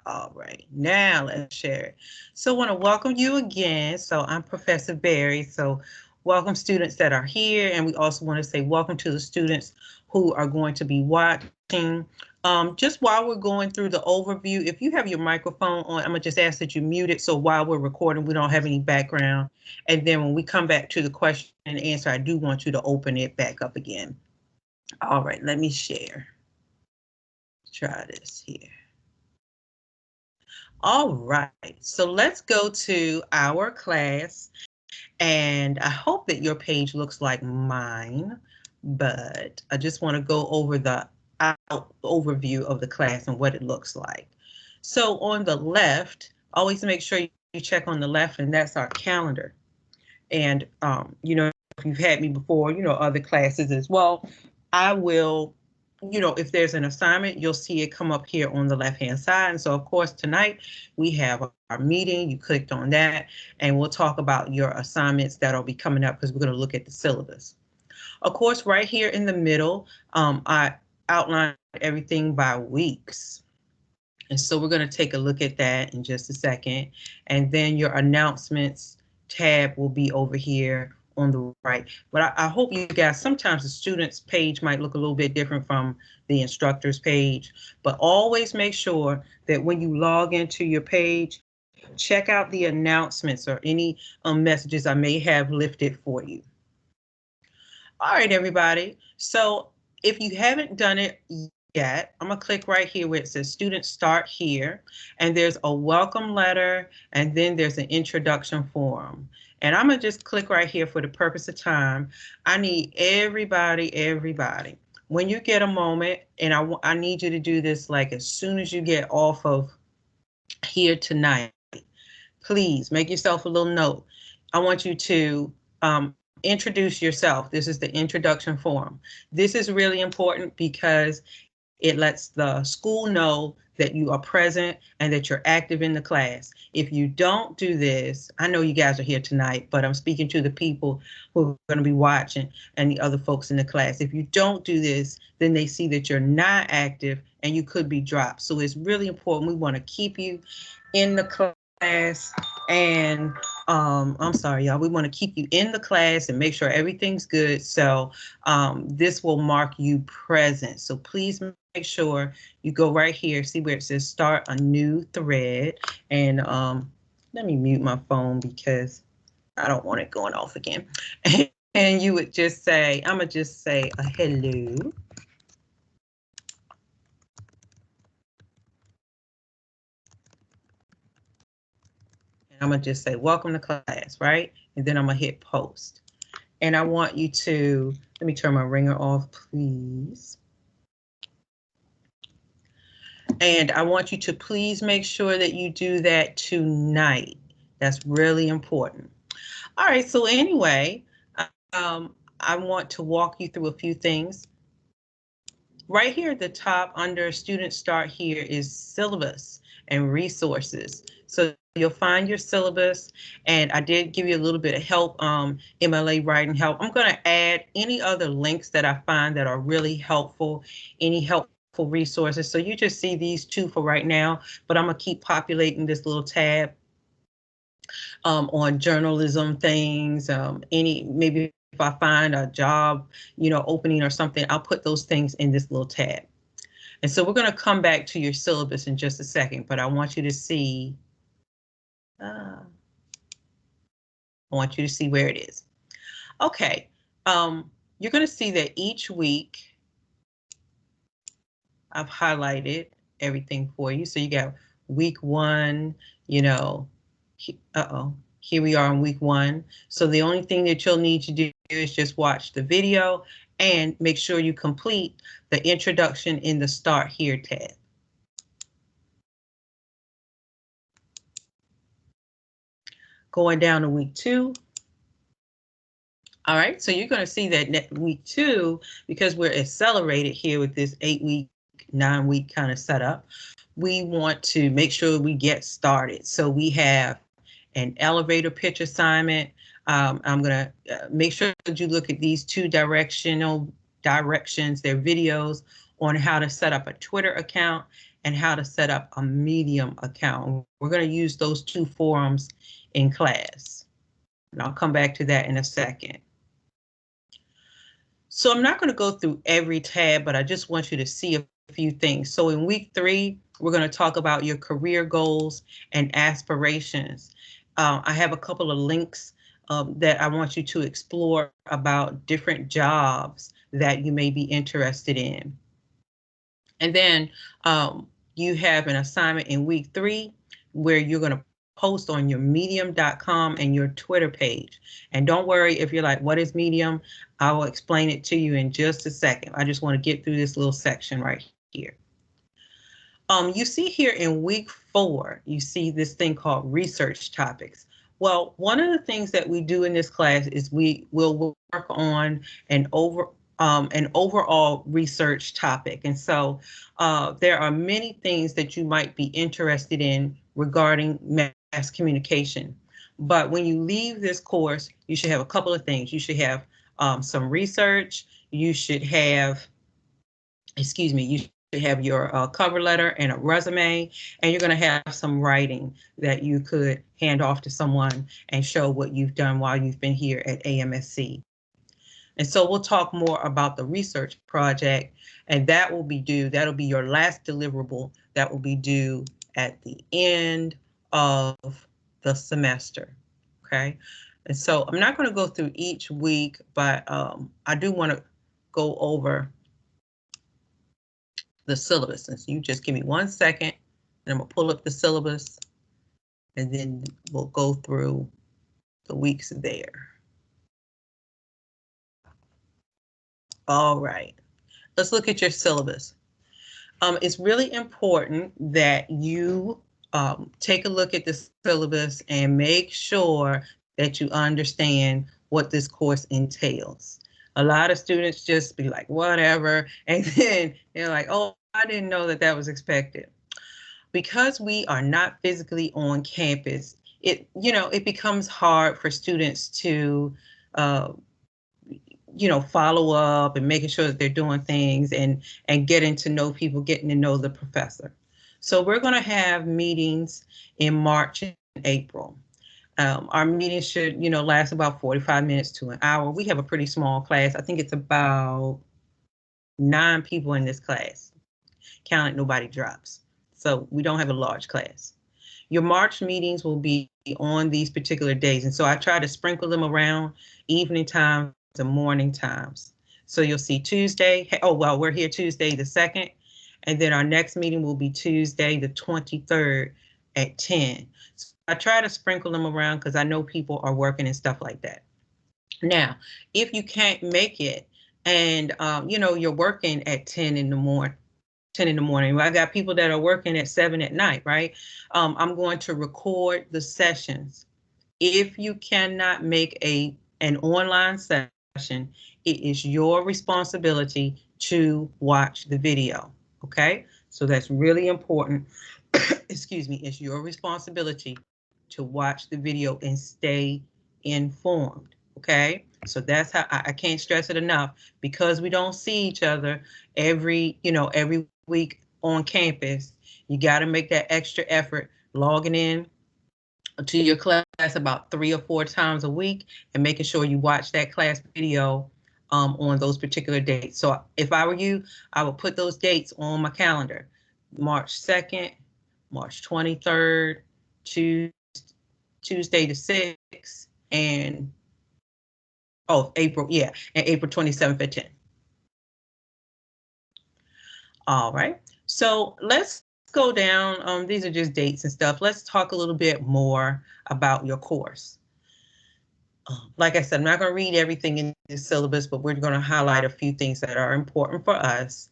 All right, now let's share it. So I want to welcome you again. So I'm Professor Berry. So welcome students that are here. And we also want to say welcome to the students who are going to be watching. Just while we're going through the overview, if you have your microphone on, I'm gonna just ask that you mute it. So while we're recording, we don't have any background. And then when we come back to the question and answer, I do want you to open it back up again. All right, let me share. Try this here. All right, so let's go to our class, and I hope that your page looks like mine, but I just want to go over the overview of the class and what it looks like. So on the left, always make sure you check on the left, and that's our calendar. And, you know, if you've had me before, you know, other classes as well, I will, you know, if there's an assignment, you'll see it come up here on the left-hand side. And so, of course, tonight we have our meeting. You clicked on that, and we'll talk about your assignments that'll be coming up because we're going to look at the syllabus. Of course, right here in the middle, I outlined everything by weeks. And so we're going to take a look at that in just a second. And then your announcements tab will be over here on the right. But I hope you guys, sometimes the students page might look a little bit different from the instructor's page, but always make sure that when you log into your page, check out the announcements or any messages I may have lifted for you. All right, everybody. So if you haven't done it yet, I'm gonna click right here where it says students start here, and there's a welcome letter, and then there's an introduction form. And I'm gonna just click right here for the purpose of time. I need everybody, when you get a moment, and I need you to do this like as soon as you get off of here tonight, please make yourself a little note. I want you to introduce yourself. This is the introduction form. This is really important because it lets the school know that you are present and that you're active in the class. If you don't do this, I know you guys are here tonight, but I'm speaking to the people who are going to be watching and the other folks in the class. If you don't do this, then they see that you're not active and you could be dropped. So it's really important. We want to keep you in the class, and I'm sorry, y'all, we want to keep you in the class and make sure everything's good. So this will mark you present. So please make sure you go right here, see where it says start a new thread. And let me mute my phone because I don't want it going off again. And you would just say, I'm gonna just say a hello. I'm gonna just say, welcome to class, right? And then I'm gonna hit post. And I want you to, let me turn my ringer off, please. And I want you to please make sure that you do that tonight. That's really important. All right, so anyway, I want to walk you through a few things. Right here at the top under Student Start here is syllabus and resources. So you'll find your syllabus, and I did give you a little bit of help, MLA writing help. I'm going to add any other links that I find that are really helpful, any helpful resources. So you just see these two for right now, but I'm going to keep populating this little tab on journalism things, maybe if I find a job, you know, opening or something, I'll put those things in this little tab. And so we're going to come back to your syllabus in just a second, but I want you to see, I want you to see where it is. Okay, you're going to see that each week I've highlighted everything for you. So you got week 1, you know, here we are in week 1. So the only thing that you'll need to do is just watch the video and make sure you complete the introduction in the Start Here tab. Going down to week 2. All right, so you're going to see that week 2, because we're accelerated here with this 8-week, 9-week kind of setup, we want to make sure we get started. So we have an elevator pitch assignment. I'm going to make sure that you look at these 2 directional directions, there are videos on how to set up a Twitter account and how to set up a Medium account. We're going to use those two forums in class, and I'll come back to that in a second. So I'm not going to go through every tab, but I just want you to see a few things. So in week 3, we're going to talk about your career goals and aspirations. I have a couple of links that I want you to explore about different jobs that you may be interested in. And then you have an assignment in week 3 where you're going to post on your medium.com and your Twitter page. And don't worry if you're like, what is Medium? I will explain it to you in just a second. I just want to get through this little section right here. You see here in week 4, you see this thing called research topics. Well, one of the things that we do in this class is we will work on an overall research topic. And so there are many things that you might be interested in regarding mass communication. But when you leave this course, you should have a couple of things. You should have some research. You should have, you should have your cover letter and a resume, and you're going to have some writing that you could hand off to someone and show what you've done while you've been here at AMSC. And so we'll talk more about the research project, and that will be due, that'll be your last deliverable that will be due at the end of the semester, okay? And so I'm not going to go through each week, but I do want to go over the syllabus. And so you just give me 1 second, and I'm going to pull up the syllabus, and then we'll go through the weeks there. All right, let's look at your syllabus. It's really important that you take a look at the syllabus and make sure that you understand what this course entails. A lot of students just be like, whatever, and then they're like, oh, I didn't know that that was expected. Because we are not physically on campus, it becomes hard for students to follow up and making sure that they're doing things and getting to know people, getting to know the professor. So we're going to have meetings in March and April. Our meetings should, last about 45 minutes to an hour. We have a pretty small class. I think it's about 9 people in this class. Count it, nobody drops. So we don't have a large class. Your March meetings will be on these particular days. And so I try to sprinkle them around evening times and morning times. So you'll see Tuesday. Oh, well, we're here Tuesday the 2nd. And then our next meeting will be Tuesday the 23rd at 10. So I try to sprinkle them around because I know people are working and stuff like that. Now, if you can't make it and, you're working at 10 in the morning, I got people that are working at 7 at night, right? I'm going to record the sessions. If you cannot make an online session, it is your responsibility to watch the video, okay? So that's really important. Excuse me, it's your responsibility to watch the video and stay informed, okay? So that's how I can't stress it enough, because we don't see each other every week on campus. You got to make that extra effort logging in to your class about 3 or 4 times a week and making sure you watch that class video on those particular dates. So if I were you, I would put those dates on my calendar. March 2nd, March 23rd, Tuesday the 6th, and April 27th at 10. All right, so let's go down. These are just dates and stuff. Let's talk a little bit more about your course. Like I said, I'm not going to read everything in the syllabus, but we're going to highlight a few things that are important for us.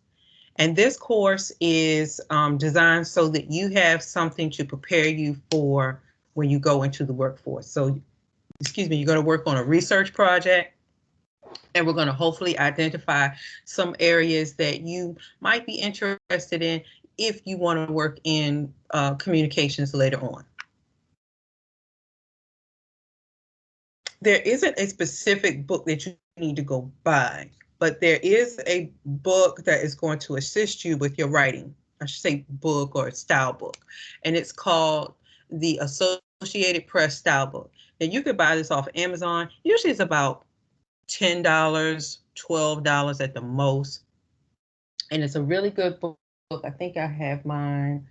And this course is designed so that you have something to prepare you for when you go into the workforce. So, you're going to work on a research project, and we're going to hopefully identify some areas that you might be interested in if you want to work in communications later on. There isn't a specific book that you need to go buy. but there is a book that is going to assist you with your writing. I should say book or style book, and it's called the Associated Press Style Book. And you could buy this off Amazon. Usually it's about $10, $12 at the most. And it's a really good book. I think I have mine.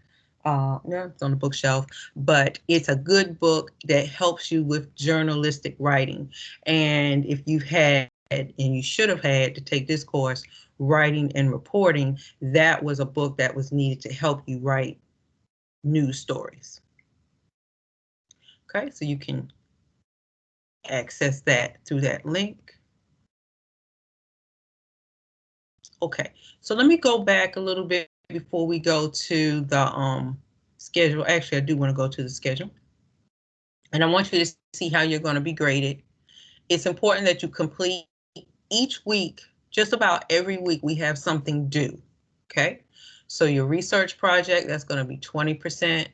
No, it's on the bookshelf, but it's a good book that helps you with journalistic writing. And if you've had, and you should have had to take this course, writing and reporting, that was a book that was needed to help you write news stories. Okay, so you can access that through that link. Okay, so let me go back a little bit before we go to the schedule. Actually, I do want to go to the schedule. And I want you to see how you're going to be graded. It's important that you complete each week. Just about every week we have something due, okay? So your research project, that's going to be 20%.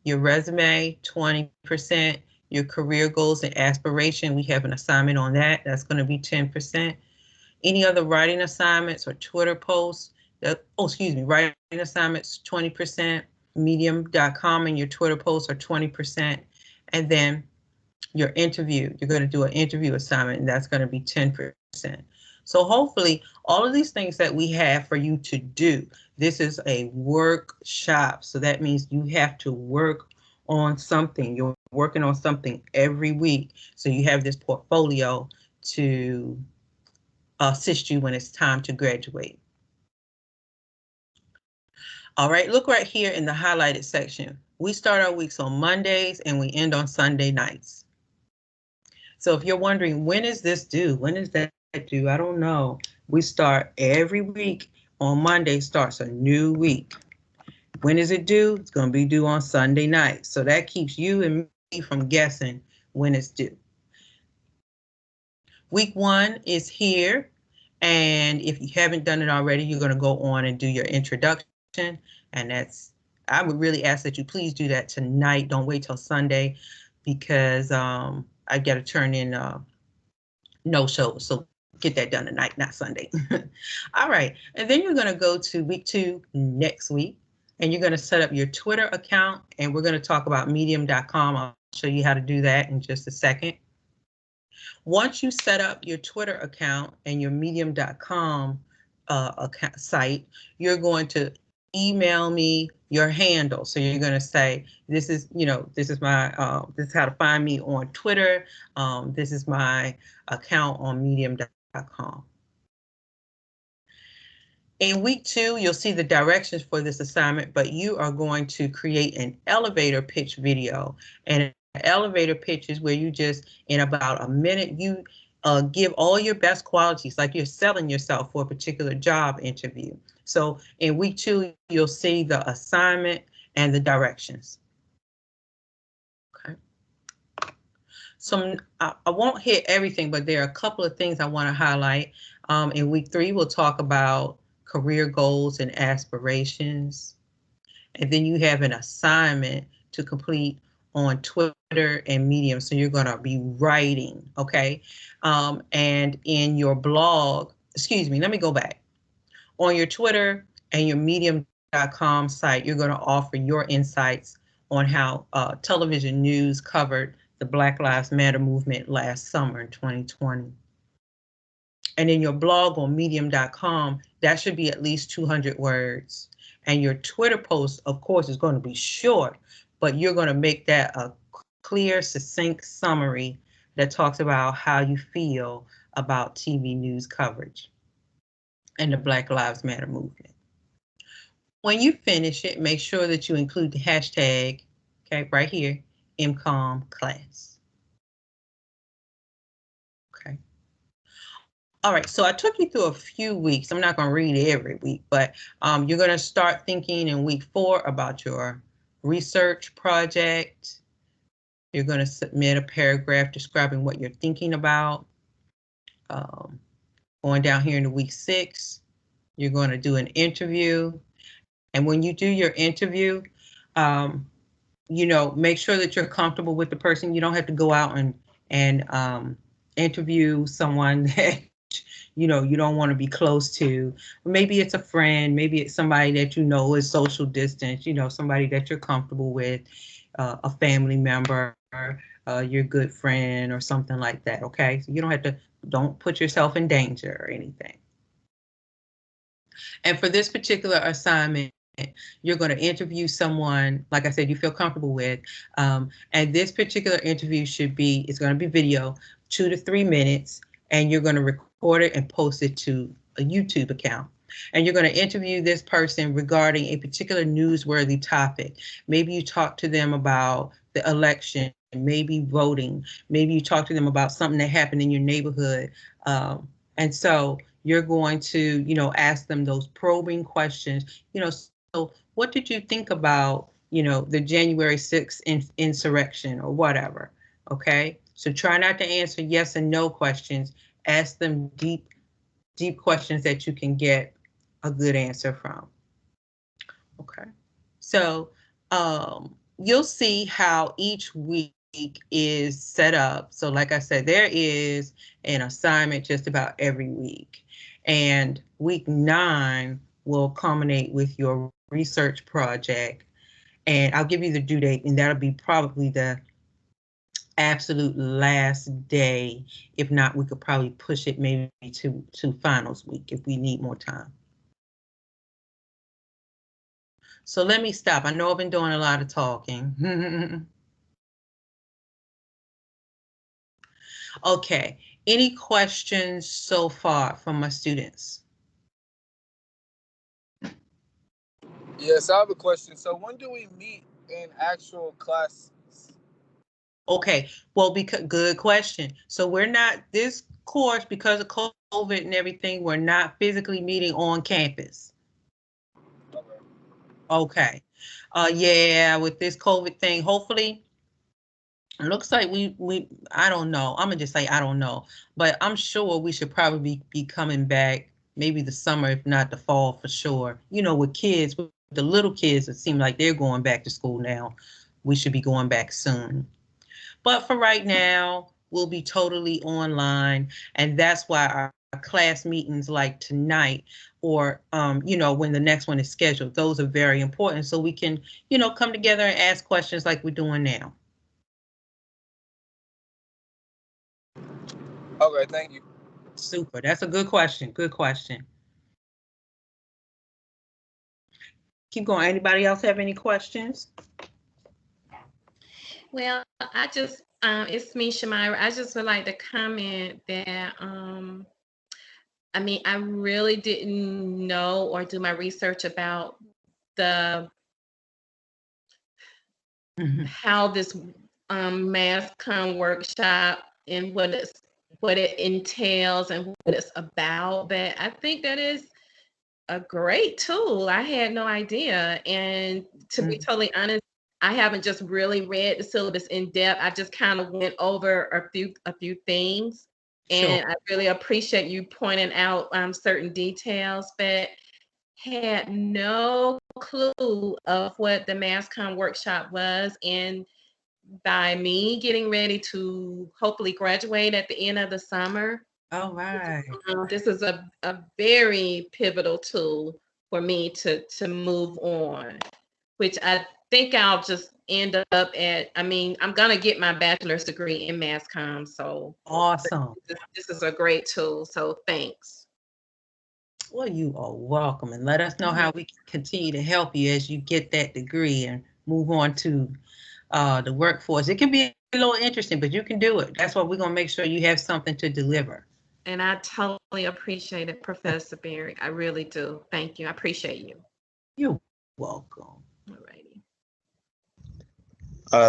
Your resume, 20%. Your career goals and aspiration, we have an assignment on that. That's going to be 10%. Any other writing assignments or Twitter posts, writing assignments, 20%. Medium.com and your Twitter posts are 20%. And then your interview, you're going to do an interview assignment, and that's going to be 10%. So hopefully all of these things that we have for you to do, this is a workshop. So that means you have to work on something. You're working on something every week. So you have this portfolio to assist you when it's time to graduate. All right, look right here in the highlighted section. We start our weeks on Mondays and we end on Sunday nights. So if you're wondering, when is this due? When is that due? I don't know. We start every week. On Monday starts a new week. When is it due? It's going to be due on Sunday night. So that keeps you and me from guessing when it's due. Week 1 is here. And if you haven't done it already, you're going to go on and do your introduction. And I would really ask that you please do that tonight. Don't wait till Sunday, because I got to turn in no-shows. So get that done tonight, not Sunday. All right. And then you're going to go to week 2 next week, and you're going to set up your Twitter account, and we're going to talk about medium.com. I'll show you how to do that in just a second. Once you set up your Twitter account and your medium.com account site, you're going to email me your handle. So you're going to say, this is my, this is how to find me on Twitter. This is my account on medium.com. In week 2, you'll see the directions for this assignment, but you are going to create an elevator pitch video. And an elevator pitch is where you just, in about a minute, you give all your best qualities, like you're selling yourself for a particular job interview. So in week 2, you'll see the assignment and the directions. Okay. So I won't hit everything, but there are a couple of things I want to highlight. In week 3, we'll talk about career goals and aspirations. And then you have an assignment to complete on Twitter and Medium. So you're going to be writing, okay? And in your blog, excuse me, let me go back. On your Twitter and your medium.com site, you're going to offer your insights on how television news covered the Black Lives Matter movement last summer in 2020. And in your blog on medium.com, that should be at least 200 words. And your Twitter post, of course, is going to be short, but you're going to make that a clear, succinct summary that talks about how you feel about TV news coverage and the Black Lives Matter movement. When you finish it, make sure that you include the hashtag, okay, right here, MCOMClass. Okay. All right, so I took you through a few weeks. I'm not going to read every week, but you're going to start thinking in week 4 about your research project. You're going to submit a paragraph describing what you're thinking about. Going down here into week 6, you're going to do an interview. And when you do your interview, make sure that you're comfortable with the person. You don't have to go out and interview someone that you don't want to be close to. Maybe it's a friend, maybe it's somebody that you know is social distance, somebody that you're comfortable with, a family member, your good friend or something like that, okay? So you don't put yourself in danger or anything. And for this particular assignment, you're going to interview someone, like I said, you feel comfortable with. And this particular interview it's going to be video, 2 to 3 minutes, and you're going to record it and post it to a YouTube account. And you're going to interview this person regarding a particular newsworthy topic. Maybe you talk to them about the election, maybe voting, maybe you talk to them about something that happened in your neighborhood. And so you're going to, ask them those probing questions, so what did you think about, the January 6th insurrection or whatever, okay? So try not to answer yes and no questions. Ask them deep questions that you can get a good answer from, okay? So you'll see how each week is set up. So like I said, there is an assignment just about every week. And week 9 will culminate with your research project. And I'll give you the due date, and that'll be probably the absolute last day. If not, we could probably push it maybe to finals week if we need more time. So let me stop. I know I've been doing a lot of talking. Okay, any questions so far from my students? Yes, I have a question. So when do we meet in actual classes? Okay, well, good question. So we're not, this course, because of COVID and everything, we're not physically meeting on campus. Okay. Yeah, with this COVID thing, hopefully, it looks like I don't know. I'm gonna just say I don't know, but I'm sure we should probably be coming back maybe the summer, if not the fall for sure. With kids, with the little kids, it seems like they're going back to school now. We should be going back soon. But for right now, we'll be totally online, and that's why our class meetings like tonight or, when the next one is scheduled, those are very important so we can, come together and ask questions like we're doing now. Okay, thank you. Super. That's a good question. Good question. Keep going. Anybody else have any questions? Well, I just, it's me, Shamira. I just would like to comment that, I really didn't know or do my research about how this Mass Comm workshop and what it entails and what it's about. But I think that is a great tool. I had no idea. And to be totally honest, I haven't just really read the syllabus in depth. I just kind of went over a few things. And Sure. I really appreciate you pointing out certain details, but had no clue of what the Mass Comm workshop was. And by me getting ready to hopefully graduate at the end of the summer, All right. this is a very pivotal tool for me to move on, which I think I'll just end up at, I'm going to get my bachelor's degree in Mass Comm. So awesome. This is a great tool. So thanks. Well, you are welcome, and let us know how we can continue to help you as you get that degree and move on to the workforce. It can be a little interesting, but you can do it. That's why we're going to make sure you have something to deliver. And I totally appreciate it, Professor Berry. I really do. Thank you. I appreciate you. You're welcome. All righty.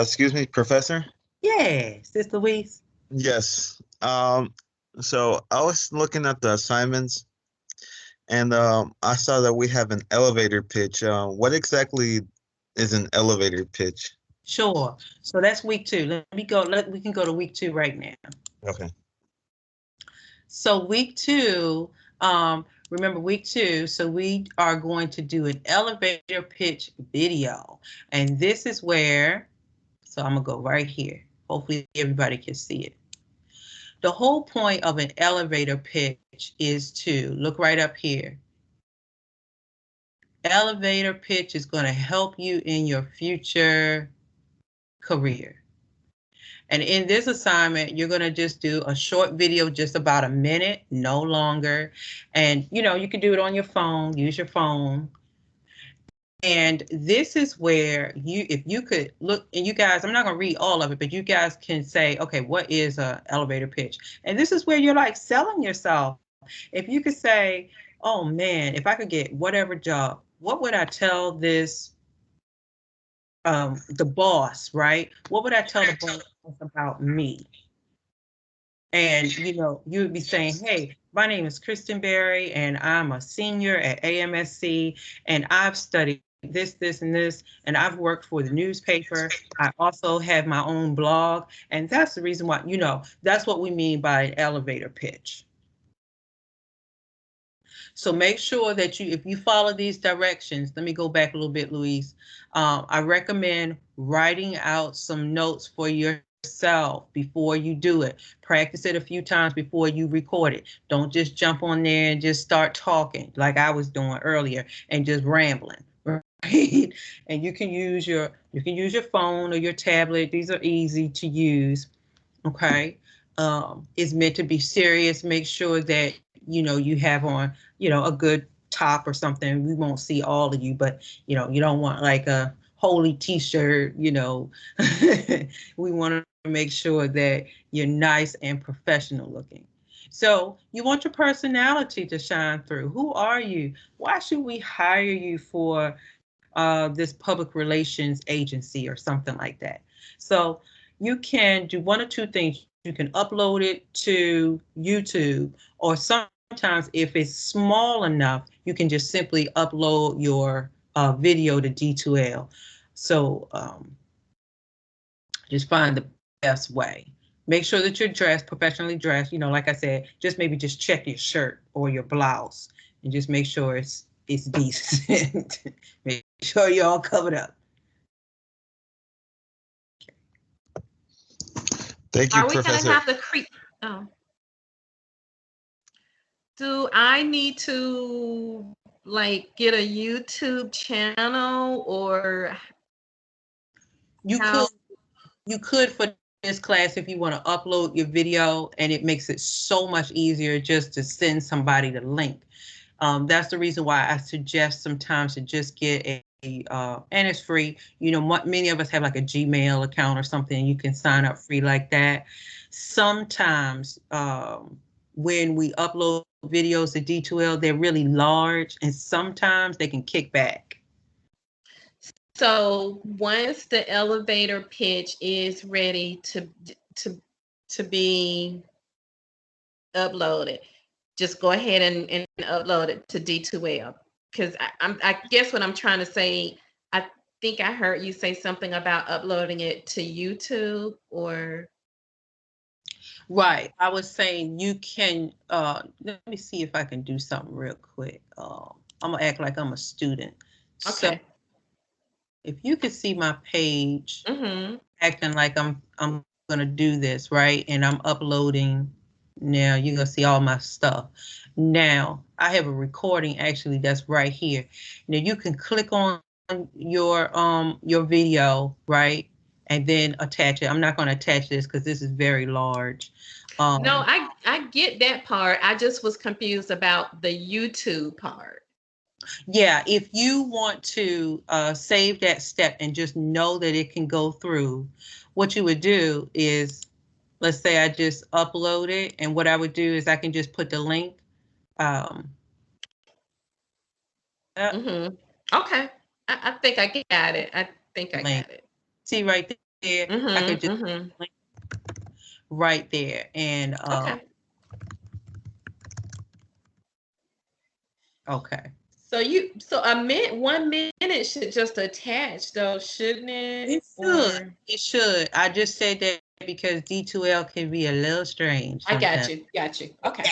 Excuse me, Professor? Yes, Sis Louise. Yes. So I was looking at the assignments, and I saw that we have an elevator pitch. What exactly is an elevator pitch? Sure. So that's week 2. We can go to week 2 right now. Okay. So week 2, remember week 2, so we are going to do an elevator pitch video. And this is where, so I'm gonna go right here. Hopefully everybody can see it. The whole point of an elevator pitch is to look right up here. Elevator pitch is going to help you in your future career. And in this assignment, you're going to just do a short video, just about a minute, no longer. And, you know, you can do it on your phone, use your phone. And this is where you, if you could look, and you guys, I'm not going to read all of it, but you guys can say, okay, what is a elevator pitch? And this is where you're like selling yourself. If you could say, oh man, if I could get whatever job, what would I tell this, the boss, right? What would I tell the boss about me? And, you know, you would be saying, hey, my name is Kristen Berry, and I'm a senior at AMSC, and I've studied this, this, and this, and I've worked for the newspaper. I also have my own blog, and that's the reason why, you know, that's what we mean by an elevator pitch. So make sure that you, if you follow these directions, let me go back a little bit, Louise. I recommend writing out some notes for yourself before you do it. Practice it a few times before you record it. Don't just jump on there and just start talking like I was doing earlier and just rambling, right? And you can use your phone or your tablet. These are easy to use, okay? It's meant to be serious. Make sure that, you know, you have on, you know, a good top or something. We won't see all of you, but, you know, you don't want like a holy t-shirt, you know. We want to make sure that you're nice and professional looking. So you want your personality to shine through. Who are you? Why should we hire you for this public relations agency or something like that? So you can do one or two things. You can upload it to YouTube, or sometimes if it's small enough, you can just simply upload your video to D2L. So just find the best way. Make sure that you're dressed, professionally dressed. You know, like I said, just maybe just check your shirt or your blouse and just make sure it's decent. Make sure you're all covered up. Thank you, Are we Professor. gonna have the oh. Do I need to like get a YouTube channel, or you could for this class if you want to upload your video, and it makes it so much easier just to send somebody the link. That's the reason why I suggest sometimes to just get and it's free. You know, many of us have like a Gmail account or something. You can sign up free like that. Sometimes when we upload videos to D2L, they're really large, and sometimes they can kick back. So once the elevator pitch is ready to be uploaded, just go ahead and upload it to D2L. Because I guess what I'm trying to say, I think I heard you say something about uploading it to YouTube, or. Right. I was saying you can, let me see if I can do something real quick. I'm gonna act like I'm a student. Okay. So if you could see my page, acting like I'm gonna do this, right? And I'm uploading now, you're gonna see all my stuff. Now I have a recording actually that's right here. Now you can click on your video, right? And then attach it. I'm not gonna attach this because this is very large. No, I get that part. I just was confused about the YouTube part. Yeah, if you want to save that step and just know that it can go through, what you would do is, let's say I just upload it, and what I would do is I can just put the link. Okay, I think I got it. I think I got it. See right there, I could just link right there, and okay. So a minute, 1 minute should just attach though, shouldn't it? It should. It should. I just said that because D2L can be a little strange sometimes. I got you. Okay.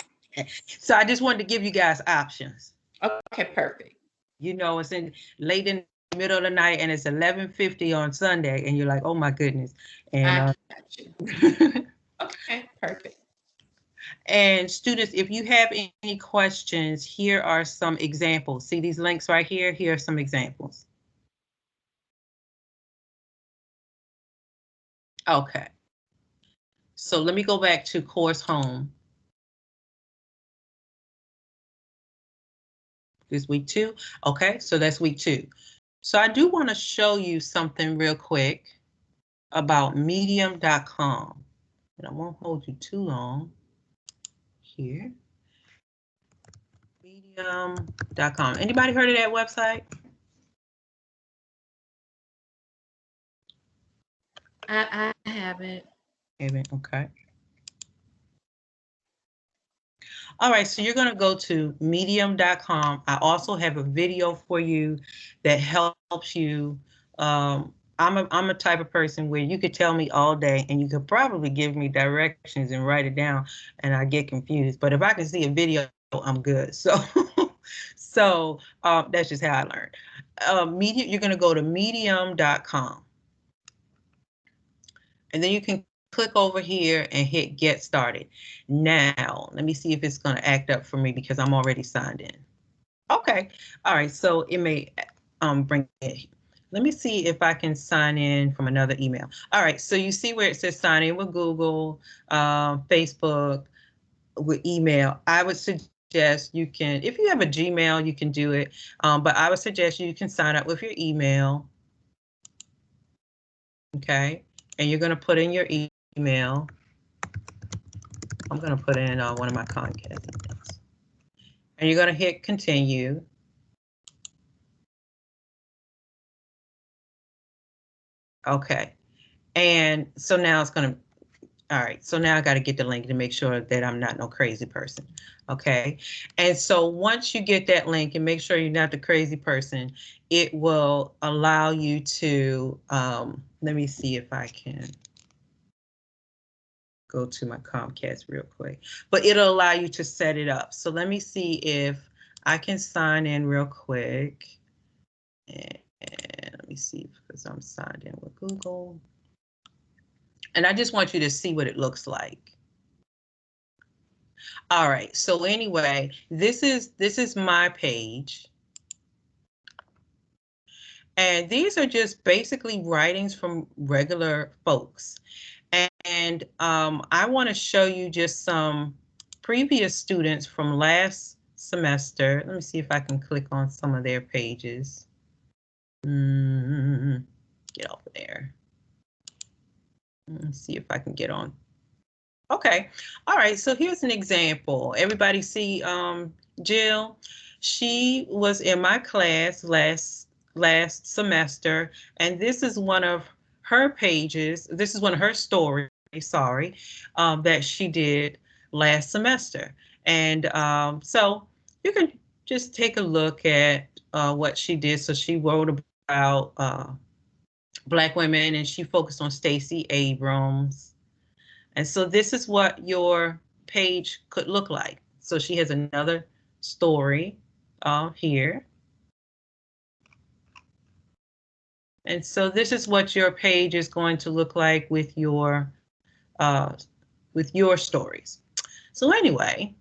So I just wanted to give you guys options. Okay, perfect. You know, it's late in the middle of the night and it's 11:50 on Sunday, and you're like, oh my goodness. And I got you. Okay, perfect. And students, if you have any questions, here are some examples. See these links right here? Here are some examples. Okay. So let me go back to course home. This is week 2. Okay, so that's week 2. So I do want to show you something real quick about medium.com. And I won't hold you too long here. Medium.com. Anybody heard of that website? I haven't. Okay. All right, so you're going to go to medium.com. I also have a video for you that helps you. I'm a type of person where you could tell me all day and you could probably give me directions and write it down and I get confused. But if I can see a video, I'm good. So, that's just how I learned. You're going to go to medium.com. And then you can click over here and hit get started. Now, let me see if it's going to act up for me because I'm already signed in. Okay. All right. So it may bring it. Let me see if I can sign in from another email. All right. So you see where it says sign in with Google, Facebook, with email. I would suggest you can, if you have a Gmail, you can do it. But I would suggest you can sign up with your email. Okay. And you're going to put in your email. I'm going to put in one of my Comcast emails. And you're going to hit continue. Okay. And so now it's going to, all right. So now I got to get the link to make sure that I'm not no crazy person. Okay. And so once you get that link and make sure you're not the crazy person, it will allow you to, let me see if I can go to my Comcast real quick, but it'll allow you to set it up. So let me see if I can sign in real quick. And let me see, because I'm signed in with Google. And I just want you to see what it looks like. All right, so anyway, this is my page. And these are just basically writings from regular folks. And I want to show you just some previous students from last semester. Let me see if I can click on some of their pages. Get off of there. Let's see if I can get on. Okay. All right. So here's an example. Everybody see Jill? She was in my class last semester, and this is one of her pages. This is one of her stories, sorry, that she did last semester. And so you can just take a look at what she did. So she wrote about Black women, and she focused on Stacey Abrams. And so this is what your page could look like. So she has another story here. And so this is what your page is going to look like with your stories. So anyway,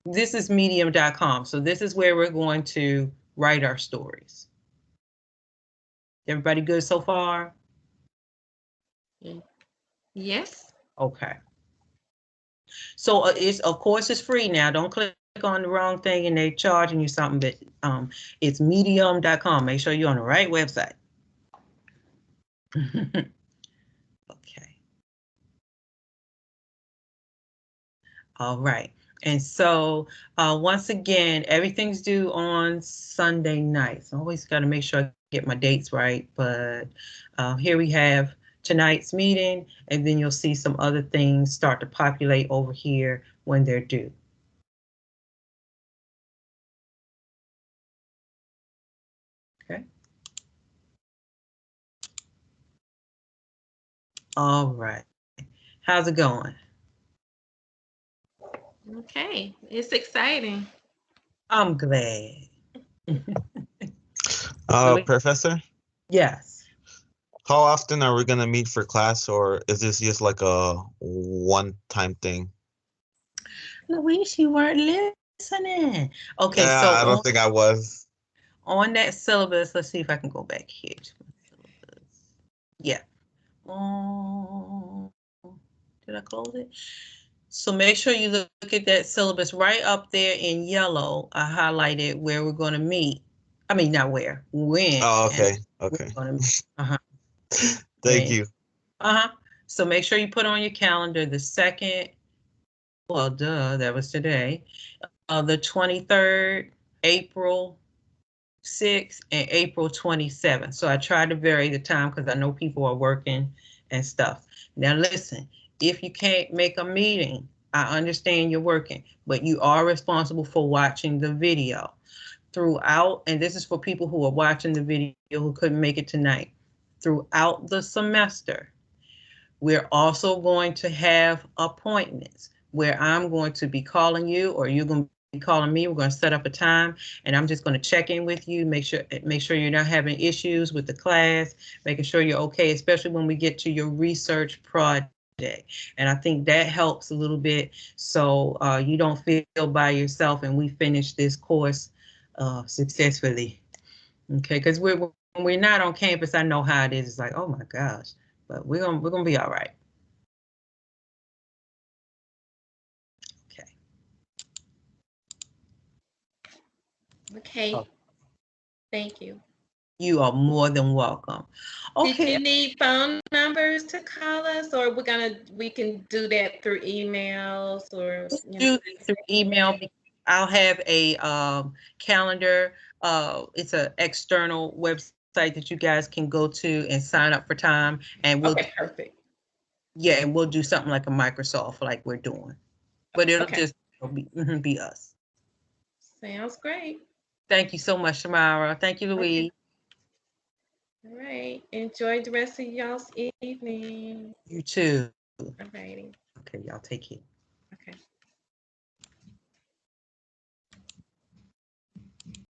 this is medium.com. So this is where we're going to write our stories. Everybody good so far? Yes. Okay. So of course it's free now. Don't click on the wrong thing and they're charging you something, but it's medium.com. Make sure you're on the right website. Okay. All right. And so once again, everything's due on Sunday nights. I always got to make sure I get my dates right. But here we have tonight's meeting, and then you'll see some other things start to populate over here when they're due. Okay. All right. How's it going? Okay. It's exciting. I'm glad. Professor? Yes. How often are we going to meet for class, or is this just like a one-time thing? Louise, you weren't listening. Okay, so I don't think I was. on that syllabus, let's see if I can go back here to my syllabus. Yeah. Did I close it? So make sure you look at that syllabus right up there in yellow. I highlighted where we're going to meet. I mean, not where, when. Oh, okay. We're Okay. going to meet. Uh-huh. Thank When. you. Uh-huh. So make sure you put on your calendar the 2nd. Well, duh, that was today. The 23rd, April 6th, and April 27th. So I try to vary the time because I know people are working and stuff. Now listen, if you can't make a meeting, I understand you're working, but you are responsible for watching the video throughout. And this is for people who are watching the video who couldn't make it tonight. Throughout the semester, we're also going to have appointments where I'm going to be calling you or you're going to be calling me. We're going to set up a time and I'm just going to check in with you, make sure you're not having issues with the class, making sure you're okay, especially when we get to your research project. And I think that helps a little bit so you don't feel by yourself and we finish this course successfully. Okay, because when we're not on campus, I know how it is. It's like, oh my gosh, but we're gonna be all right. Okay. Okay. Oh. Thank you. You are more than welcome. Did Okay. you need phone numbers to call us, or we can do that through emails or Do this through email. I'll have a calendar. It's an external website that you guys can go to and sign up for time, and we'll Okay, perfect. and we'll do something like a Microsoft like we're doing, but it'll Okay. just be us. Sounds great. Thank you so much, Shamara. Thank you, Louise. All right. Enjoy the rest of y'all's evening. You too. All righty. Okay, y'all take care.